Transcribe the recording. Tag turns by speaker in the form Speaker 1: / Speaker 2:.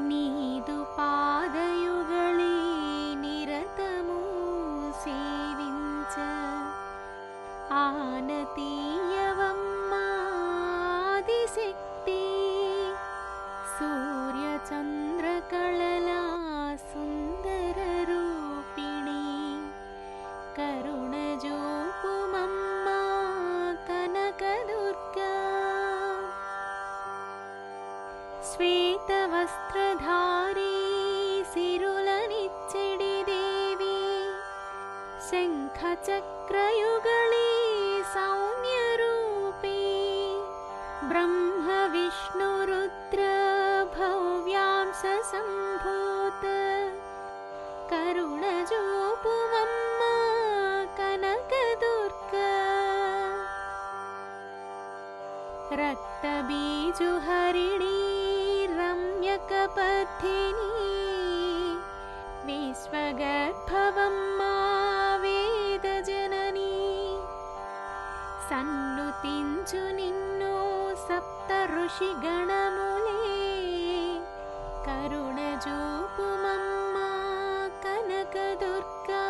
Speaker 1: నీదు పాదయుగళే నిరతము సేవించ ఆనతీయవమ్మాదిశక్తి సూర్యచంద్రకళలా సుందర రూపిణి కరుణజూపుమమ్మా కనకదుర్గా శ్వేతవస్త్రధారీ సిరులనిచ్చెడి దేవి శంఖచక్రయుగళే సౌమ్యరూపీ బ్రహ్మ విష్ణు రుద్ర భవ్యాంశ సంభూత కరుణజూపుమమ్మా కనకదుర్గా రక్తబీజుహరిణీ రమ్యకపథిని విశ్వగర్భవమ్మా వేదజననీ సన్నుతించు నిన్ను సప్త ఋషిగణములే కరుణజూపుమమ్మా కనకదుర్గా